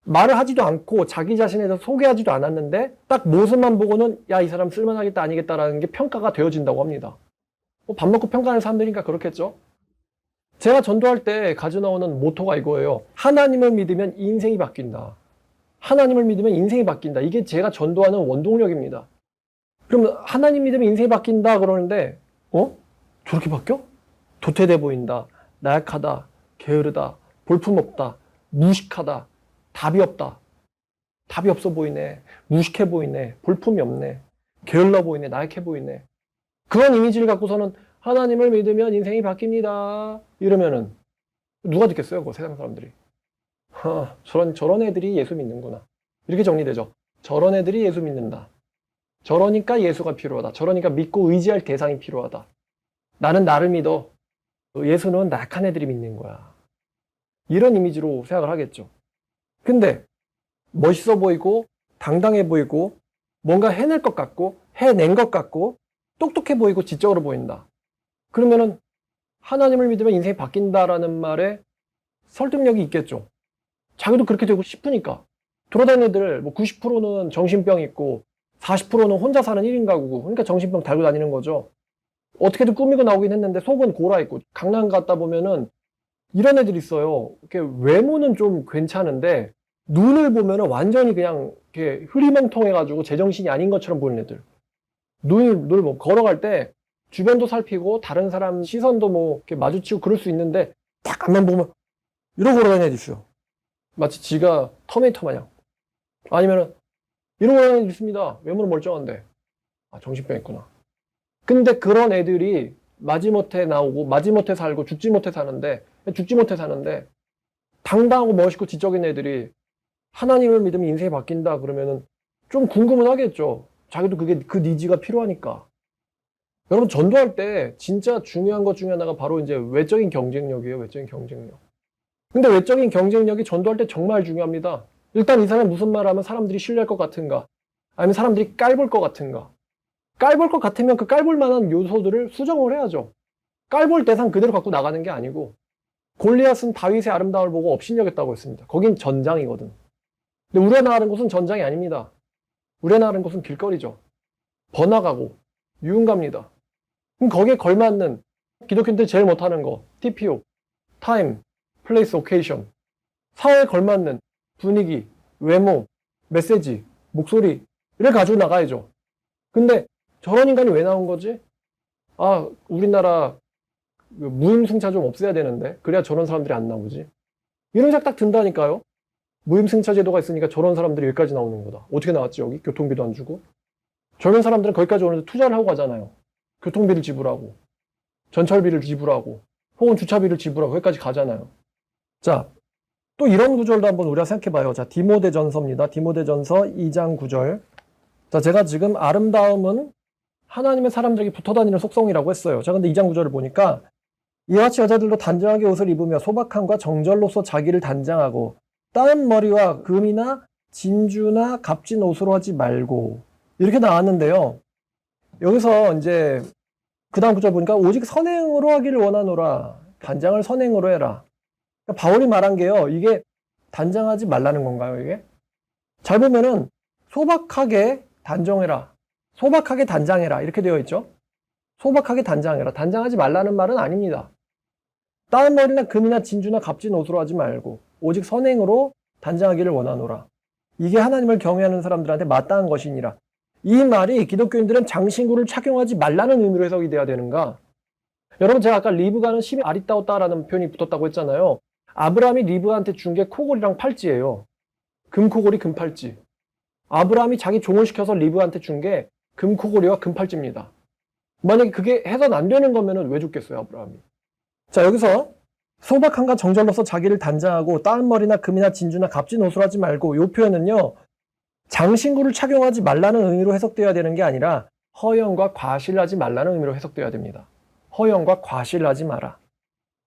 말을 하지도 않고 자기 자신에 대해서 소개하지도 않았는데 딱 모습만 보고는 야, 이 사람 쓸만하겠다 아니겠다라는 게 평가가 되어진다고 합니다. 뭐 밥 먹고 평가하는 사람들이니까 그렇겠죠. 제가 전도할 때 가져 나오는 모토가 이거예요. 하나님을 믿으면 인생이 바뀐다. 하나님을 믿으면 인생이 바뀐다. 이게 제가 전도하는 원동력입니다. 그럼 하나님 믿으면 인생이 바뀐다 그러는데 저렇게 바뀌어? 도태돼 보인다. 나약하다. 게으르다. 볼품없다. 무식하다. 답이 없다. 답이 없어 보이네. 무식해 보이네. 볼품이 없네. 게을러 보이네. 나약해 보이네. 그런 이미지를 갖고서는 하나님을 믿으면 인생이 바뀝니다. 이러면은 누가 듣겠어요? 그거 세상 사람들이. 저런 애들이 예수 믿는구나. 이렇게 정리되죠. 저런 애들이 예수 믿는다. 저러니까 예수가 필요하다. 저러니까 믿고 의지할 대상이 필요하다. 나는 나를 믿어. 예수는 낙한 애들이 믿는 거야. 이런 이미지로 생각을 하겠죠. 근데 멋있어 보이고 당당해 보이고 뭔가 해낼 것 같고 해낸 것 같고 똑똑해 보이고 지적으로 보인다. 그러면은 하나님을 믿으면 인생이 바뀐다라는 말에 설득력이 있겠죠. 자기도 그렇게 되고 싶으니까. 돌아다니는 애들 뭐 90%는 정신병 있고 40%는 혼자 사는 1인 가구고, 그러니까 정신병 달고 다니는 거죠. 어떻게든 꾸미고 나오긴 했는데 속은 골아 있고. 강남 갔다 보면은 이런 애들 있어요. 이렇게 외모는 좀 괜찮은데 눈을 보면은 완전히 그냥 이렇게 흐리멍텅해가지고 제정신이 아닌 것처럼 보이는 애들. 눈을 뭐 걸어갈 때 주변도 살피고 다른 사람 시선도 뭐 이렇게 마주치고 그럴 수 있는데 딱 앞만 보면 이러고 걸어다니는 애들 있어요. 마치 지가 터미네이터 마냥. 아니면은 이러고 걸어다니는 애들 있습니다. 외모는 멀쩡한데. 아, 정신병 있구나. 근데 그런 애들이 마지못해 나오고 마지못해 살고 죽지 못해 사는데 당당하고 멋있고 지적인 애들이 하나님을 믿으면 인생이 바뀐다 그러면은 좀 궁금은 하겠죠. 자기도 그게 그 니즈가 필요하니까. 여러분, 전도할 때 진짜 중요한 것 중에 하나가 바로 이제 외적인 경쟁력이에요. 외적인 경쟁력. 근데 외적인 경쟁력이 전도할 때 정말 중요합니다. 일단 이 사람이 무슨 말 하면 사람들이 신뢰할 것 같은가? 아니면 사람들이 깔볼 것 같은가? 깔볼 것 같으면 그 깔볼 만한 요소들을 수정을 해야죠. 깔볼 대상 그대로 갖고 나가는 게 아니고, 골리앗은 다윗의 아름다움을 보고 업신여겼다고 했습니다. 거긴 전장이거든. 근데 우리가 나가는 곳은 전장이 아닙니다. 우리가 나가는 곳은 길거리죠. 번화가고 유흥가입니다. 그럼 거기에 걸맞는 기독교인들이 제일 못하는 거, TPO, 타임, 플레이스, 오케이션, 사회에 걸맞는 분위기, 외모, 메시지, 목소리를 가지고 나가야죠. 근데 저런 인간이 왜 나온 거지? 아, 우리나라 무임승차 좀 없애야 되는데 그래야 저런 사람들이 안 나오지. 이런 생각 딱 든다니까요. 무임승차 제도가 있으니까 저런 사람들이 여기까지 나오는 거다. 어떻게 나왔지 여기? 교통비도 안 주고. 저런 사람들은 거기까지 오는데 투자를 하고 가잖아요. 교통비를 지불하고 전철비를 지불하고 혹은 주차비를 지불하고 거기까지 가잖아요. 자, 또 이런 구절도 한번 우리가 생각해봐요. 자, 디모데전서입니다. 디모데전서 2장 9절. 자, 제가 지금 아름다움은 하나님의 사람들에게 붙어다니는 속성이라고 했어요. 자, 근데 2장 9절을 보니까 이와 같이 여자들도 단정하게 옷을 입으며 소박함과 정절로서 자기를 단장하고 따은 머리와 금이나 진주나 값진 옷으로 하지 말고, 이렇게 나왔는데요. 여기서 이제 그 다음 구절 보니까 오직 선행으로 하기를 원하노라. 단장을 선행으로 해라. 그러니까 바울이 말한 게요. 이게 단장하지 말라는 건가요, 이게? 잘 보면은 소박하게 단정해라. 소박하게 단장해라. 이렇게 되어 있죠. 소박하게 단장해라. 단장하지 말라는 말은 아닙니다. 따은 머리나 금이나 진주나 값진 옷으로 하지 말고 오직 선행으로 단장하기를 원하노라. 이게 하나님을 경외하는 사람들한테 마땅한 것이니라. 이 말이 기독교인들은 장신구를 착용하지 말라는 의미로 해석이 돼야 되는가? 여러분, 제가 아까 리브가는 심히 아리따웠다라는 표현이 붙었다고 했잖아요. 아브라함이 리브가한테 준 게 코골이랑 팔찌예요. 금코골이 금팔찌. 아브라함이 자기 종을 시켜서 리브가한테 준 게 금코골이와 금팔찌입니다. 만약에 그게 해선 안 되는 거면은 왜 줬겠어요, 아브라함이? 자, 여기서 소박함과 정절로서 자기를 단장하고 따은 머리나 금이나 진주나 값진 옷을 하지 말고, 이 표현은요, 장신구를 착용하지 말라는 의미로 해석되어야 되는 게 아니라 허영과 과실하지 말라는 의미로 해석되어야 됩니다. 허영과 과실하지 마라.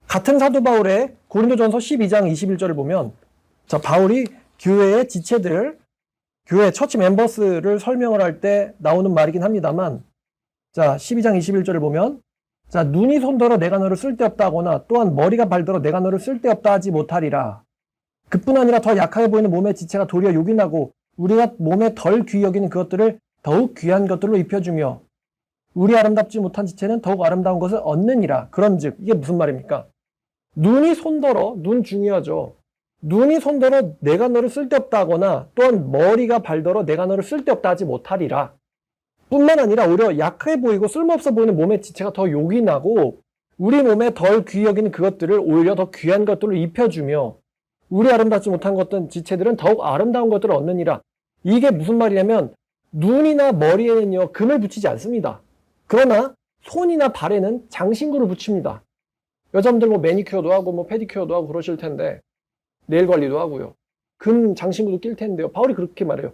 같은 사도 바울의 고린도전서 12장 21절을 보면, 자, 바울이 교회의 지체들, 교회 처치 멤버스를 설명을 할 때 나오는 말이긴 합니다만, 자, 12장 21절을 보면, 자, 눈이 손더러 내가 너를 쓸데없다 하거나 또한 머리가 발더러 내가 너를 쓸데없다 하지 못하리라. 그뿐 아니라 더 약하게 보이는 몸의 지체가 도리어 요긴하고 우리가 몸에 덜 귀히 여기는 그것들을 더욱 귀한 것들로 입혀주며 우리 아름답지 못한 지체는 더욱 아름다운 것을 얻느니라. 그런즉 이게 무슨 말입니까? 눈이 손더러, 눈 중요하죠. 눈이 손더러 내가 너를 쓸데없다 하거나 또한 머리가 발더러 내가 너를 쓸데없다 하지 못하리라. 뿐만 아니라 오히려 약해 보이고 쓸모없어 보이는 몸의 지체가 더 요긴하고 우리 몸에 덜 귀히 여기는 그것들을 오히려 더 귀한 것들로 입혀주며 우리 아름답지 못한 것들 지체들은 더욱 아름다운 것들을 얻느니라. 이게 무슨 말이냐면 눈이나 머리에는요 금을 붙이지 않습니다. 그러나 손이나 발에는 장신구를 붙입니다. 여자분들 뭐 매니큐어도 하고 뭐 페디큐어도 하고 그러실 텐데 네일 관리도 하고요. 금 장신구도 낄 텐데요. 바울이 그렇게 말해요.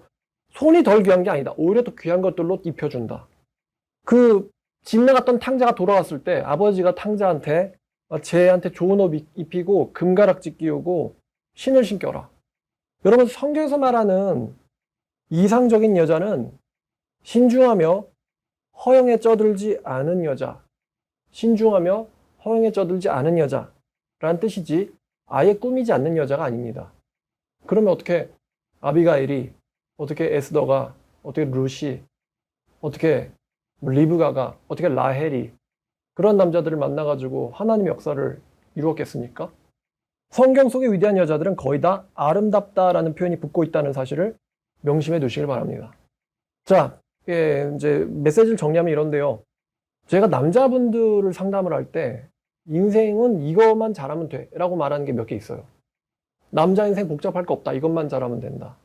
손이 덜 귀한 게 아니다. 오히려 더 귀한 것들로 입혀준다. 그 집 나갔던 탕자가 돌아왔을 때 아버지가 탕자한테 쟤한테 좋은 옷 입히고 금가락지 끼우고 신을 신겨라. 여러분 성경에서 말하는 이상적인 여자는 신중하며 허영에 쩌들지 않은 여자, 신중하며 허영에 쩌들지 않은 여자라는 뜻이지 아예 꾸미지 않는 여자가 아닙니다. 그러면 어떻게 아비가일이, 어떻게 에스더가, 어떻게 루시, 어떻게 리브가가, 어떻게 라헬이 그런 남자들을 만나가지고 하나님의 역사를 이루었겠습니까? 성경 속의 위대한 여자들은 거의 다 아름답다라는 표현이 붙고 있다는 사실을 명심해 두시길 바랍니다. 자, 이제 메시지를 정리하면 이런데요. 제가 남자분들을 상담을 할 때 인생은 이것만 잘하면 돼 라고 말하는 게 몇 개 있어요. 남자 인생 복잡할 거 없다. 이것만 잘하면 된다.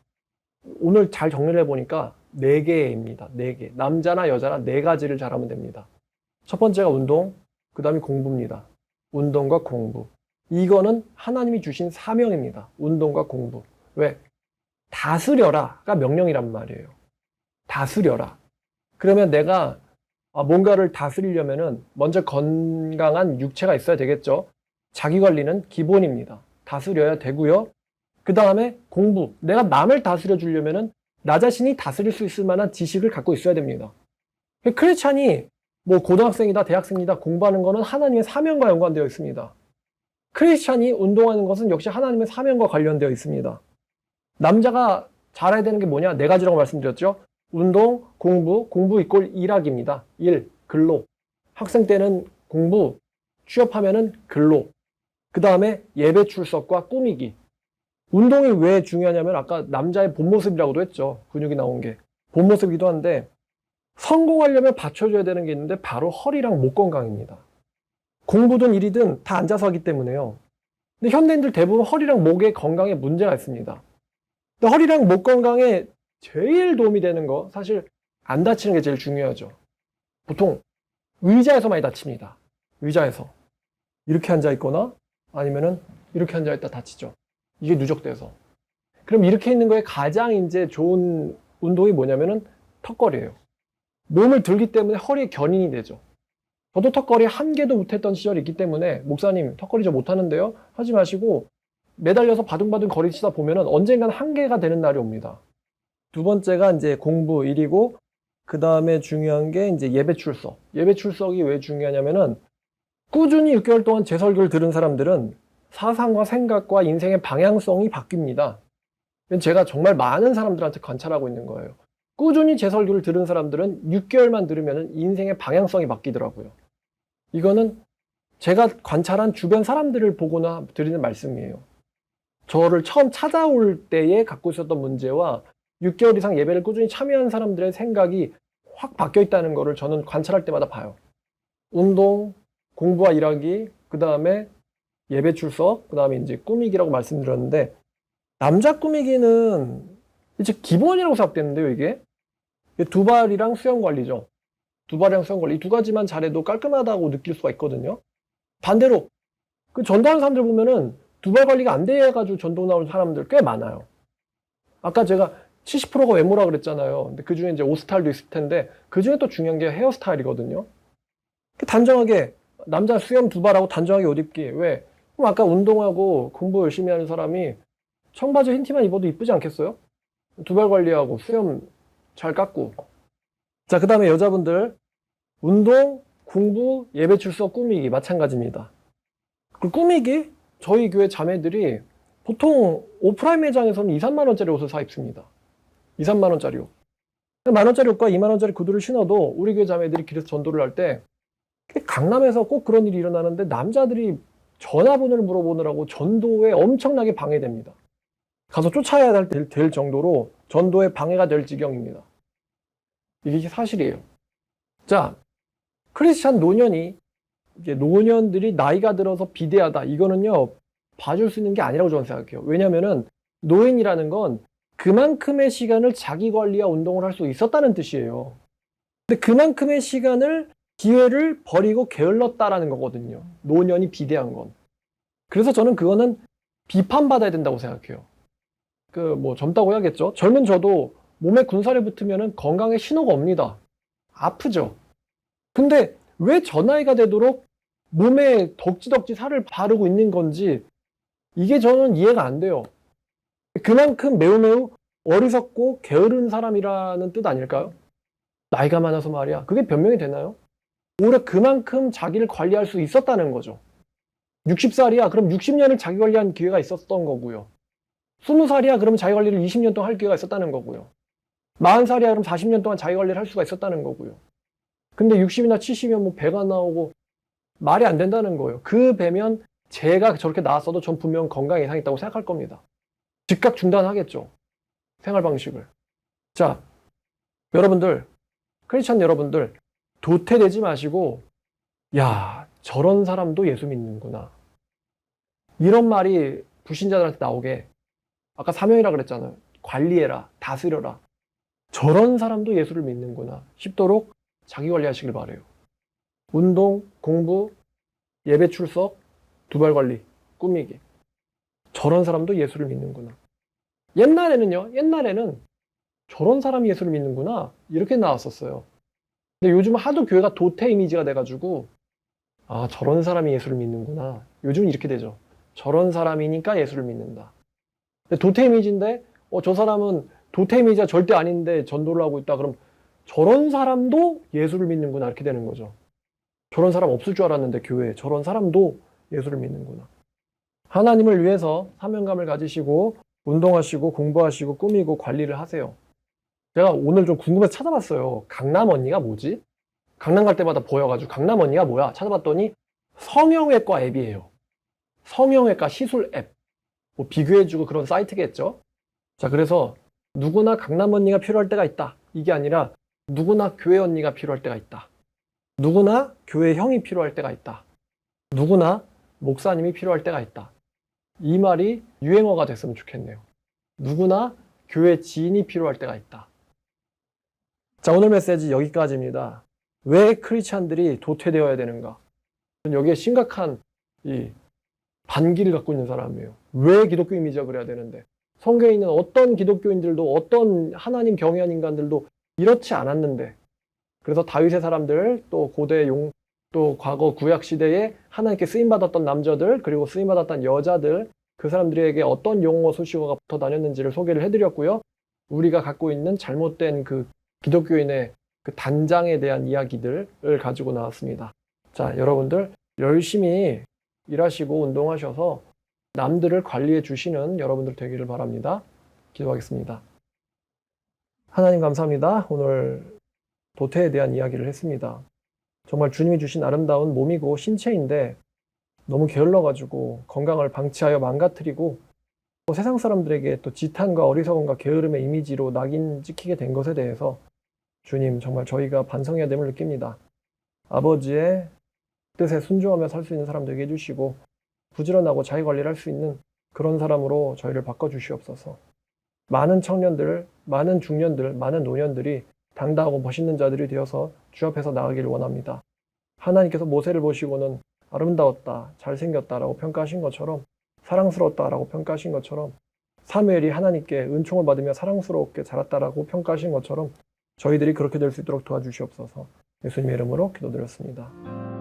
오늘 잘 정리를 해보니까 4개입니다. 4개. 남자나 여자나 4가지를 잘하면 됩니다. 첫 번째가 운동, 그 다음이 공부입니다. 운동과 공부. 이거는 하나님이 주신 사명입니다. 운동과 공부. 왜? 다스려라가 명령이란 말이에요. 다스려라. 그러면 내가 뭔가를 다스리려면은 먼저 건강한 육체가 있어야 되겠죠. 자기관리는 기본입니다. 다스려야 되고요. 그 다음에 공부. 내가 남을 다스려 주려면은 나 자신이 다스릴 수 있을 만한 지식을 갖고 있어야 됩니다. 크리스찬이 뭐 고등학생이다, 대학생이다 공부하는 거는 하나님의 사명과 연관되어 있습니다. 크리스찬이 운동하는 것은 역시 하나님의 사명과 관련되어 있습니다. 남자가 잘해야 되는 게 뭐냐? 4가지라고 말씀드렸죠. 운동, 공부 이꼴 일학입니다. 일, 근로. 학생 때는 공부, 취업하면은 근로. 그 다음에 예배 출석과 꾸미기. 운동이 왜 중요하냐면 아까 남자의 본 모습이라고도 했죠. 근육이 나온 게. 본 모습이기도 한데 성공하려면 받쳐줘야 되는 게 있는데 바로 허리랑 목 건강입니다. 공부든 일이든 다 앉아서 하기 때문에요. 근데 현대인들 대부분 허리랑 목의 건강에 문제가 있습니다. 근데 허리랑 목 건강에 제일 도움이 되는 거 사실 안 다치는 게 제일 중요하죠. 보통 의자에서 많이 다칩니다. 의자에서. 이렇게 앉아 있거나 아니면은 이렇게 앉아 있다 다치죠. 이게 누적돼서. 그럼 이렇게 있는 거에 가장 이제 좋은 운동이 뭐냐면은 턱걸이에요. 몸을 들기 때문에 허리에 견인이 되죠. 저도 턱걸이 한 개도 못했던 시절이 있기 때문에 목사님 턱걸이 저 못하는데요? 하지 마시고 매달려서 바둥바둥 거리치다 보면은 언젠간 한 개가 되는 날이 옵니다. 두 번째가 이제 공부 일이고 그 다음에 중요한 게 이제 예배 출석. 예배 출석이 왜 중요하냐면은 꾸준히 6개월 동안 제 설교를 들은 사람들은 사상과 생각과 인생의 방향성이 바뀝니다. 제가 정말 많은 사람들한테 관찰하고 있는 거예요. 꾸준히 제 설교를 들은 사람들은 6개월만 들으면 인생의 방향성이 바뀌더라고요. 이거는 제가 관찰한 주변 사람들을 보거나 드리는 말씀이에요. 저를 처음 찾아올 때에 갖고 있었던 문제와 6개월 이상 예배를 꾸준히 참여한 사람들의 생각이 확 바뀌어 있다는 거를 저는 관찰할 때마다 봐요. 운동, 공부와 일하기, 그 다음에 예배 출석, 그 다음에 이제 꾸미기라고 말씀드렸는데 남자 꾸미기는 이제 기본이라고 생각되는데요, 이게. 두발이랑 수영 관리죠. 두발이랑 수영 관리. 이 2가지만 잘해도 깔끔하다고 느낄 수가 있거든요. 반대로 그 전도하는 사람들 보면은 두발 관리가 안 돼가지고 전도 나온 사람들 꽤 많아요. 아까 제가 70%가 외모라 그랬잖아요. 근데 그 중에 이제 옷 스타일도 있을 텐데 그 중에 또 중요한 게 헤어스타일이거든요. 단정하게 남자 수염 두발하고 단정하게 옷 입기. 왜? 그럼 아까 운동하고 공부 열심히 하는 사람이 청바지 흰 티만 입어도 이쁘지 않겠어요? 두발 관리하고 수염 잘 깎고. 자, 그 다음에 여자분들 운동, 공부, 예배 출석, 꾸미기 마찬가지입니다. 그 꾸미기 저희 교회 자매들이 보통 오프라인 매장에서는 2, 3만 원짜리 옷을 사 입습니다. 2, 3만 원짜리 옷. 만 원짜리 옷과 2만 원짜리 구두를 신어도 우리 교회 자매들이 길에서 전도를 할 때 강남에서 꼭 그런 일이 일어나는데 남자들이 전화번호를 물어보느라고 전도에 엄청나게 방해됩니다. 가서 쫓아야 될 정도로 전도에 방해가 될 지경입니다. 이게 사실이에요. 자, 크리스찬 노년이 이제 노년들이 나이가 들어서 비대하다. 이거는요 봐줄 수 있는 게 아니라고 저는 생각해요. 왜냐면은 노인이라는 건 그만큼의 시간을 자기 관리와 운동을 할 수 있었다는 뜻이에요. 근데 그만큼의 시간을 기회를 버리고 게을렀다라는 거거든요. 노년이 비대한 건. 그래서 저는 그거는 비판받아야 된다고 생각해요. 뭐 젊다고 해야겠죠. 젊은 저도 몸에 군살이 붙으면 건강에 신호가 옵니다. 아프죠. 근데 왜 저 나이가 되도록 몸에 덕지덕지 살을 바르고 있는 건지 이게 저는 이해가 안 돼요. 그만큼 매우 어리석고 게으른 사람이라는 뜻 아닐까요? 나이가 많아서 말이야. 그게 변명이 되나요? 오히려 그만큼 자기를 관리할 수 있었다는 거죠. 60살이야. 그럼 60년을 자기 관리한 기회가 있었던 거고요. 20살이야. 그럼 자기 관리를 20년 동안 할 기회가 있었다는 거고요. 40살이야. 그럼 40년 동안 자기 관리를 할 수가 있었다는 거고요. 근데 60이나 70이면 뭐 배가 나오고 말이 안 된다는 거예요. 그 배면 제가 저렇게 나왔어도 전 분명 건강 이상이 있다고 생각할 겁니다. 즉각 중단하겠죠. 생활 방식을. 자, 여러분들, 크리스찬 여러분들, 도태되지 마시고, 야, 저런 사람도 예수 믿는구나. 이런 말이 불신자들한테 나오게, 아까 사명이라 그랬잖아요. 관리해라, 다스려라. 저런 사람도 예수를 믿는구나 싶도록 자기 관리하시길 바래요. 운동, 공부, 예배 출석, 두발 관리, 꾸미기. 저런 사람도 예수를 믿는구나. 옛날에는 저런 사람이 예수를 믿는구나 이렇게 나왔었어요. 근데 요즘 하도 교회가 도태 이미지가 돼가지고 아, 저런 사람이 예수를 믿는구나. 요즘은 이렇게 되죠. 저런 사람이니까 예수를 믿는다. 근데 도태 이미지인데 저 사람은 도태 이미지가 절대 아닌데 전도를 하고 있다. 그럼 저런 사람도 예수를 믿는구나 이렇게 되는 거죠. 저런 사람 없을 줄 알았는데 교회에 저런 사람도 예수를 믿는구나. 하나님을 위해서 사명감을 가지시고 운동하시고 공부하시고 꾸미고 관리를 하세요. 제가 오늘 좀 궁금해서 찾아봤어요. 강남 언니가 뭐지? 강남 갈 때마다 보여가지고 강남 언니가 뭐야? 찾아봤더니 성형외과 앱이에요. 성형외과 시술 앱. 뭐 비교해주고 그런 사이트겠죠? 자, 그래서 누구나 강남 언니가 필요할 때가 있다. 이게 아니라 누구나 교회 언니가 필요할 때가 있다. 누구나 교회 형이 필요할 때가 있다. 누구나 목사님이 필요할 때가 있다. 이 말이 유행어가 됐으면 좋겠네요. 누구나 교회 지인이 필요할 때가 있다. 자, 오늘 메시지 여기까지입니다. 왜 크리스찬들이 도태되어야 되는가? 여기에 심각한 이 반기를 갖고 있는 사람이에요. 왜 기독교 이미지가 그래야 되는데? 성경에 있는 어떤 기독교인들도 어떤 하나님 경외한 인간들도 이렇지 않았는데, 그래서 다윗의 사람들, 또 고대 또 과거 구약 시대에 하나님께 쓰임받았던 남자들, 그리고 쓰임받았던 여자들, 그 사람들에게 어떤 용어 수식어가 붙어 다녔는지를 소개를 해드렸고요. 우리가 갖고 있는 잘못된 그 기독교인의 그 단장에 대한 이야기들을 가지고 나왔습니다. 자, 여러분들 열심히 일하시고 운동하셔서 남들을 관리해 주시는 여러분들 되기를 바랍니다. 기도하겠습니다. 하나님 감사합니다. 오늘 도태에 대한 이야기를 했습니다. 정말 주님이 주신 아름다운 몸이고 신체인데 너무 게을러가지고 건강을 방치하여 망가뜨리고 또 세상 사람들에게 또 지탄과 어리석음과 게으름의 이미지로 낙인 찍히게 된 것에 대해서 주님 정말 저희가 반성해야 됨을 느낍니다. 아버지의 뜻에 순종하며 살 수 있는 사람 되게 해주시고 부지런하고 자기 관리를 할 수 있는 그런 사람으로 저희를 바꿔주시옵소서. 많은 청년들, 많은 중년들, 많은 노년들이 당당하고 멋있는 자들이 되어서 주 앞에서 나가기를 원합니다. 하나님께서 모세를 보시고는 아름다웠다, 잘생겼다라고 평가하신 것처럼 사랑스러웠다라고 평가하신 것처럼 사무엘이 하나님께 은총을 받으며 사랑스럽게 자랐다라고 평가하신 것처럼 저희들이 그렇게 될 수 있도록 도와주시옵소서. 예수님의 이름으로 기도드렸습니다.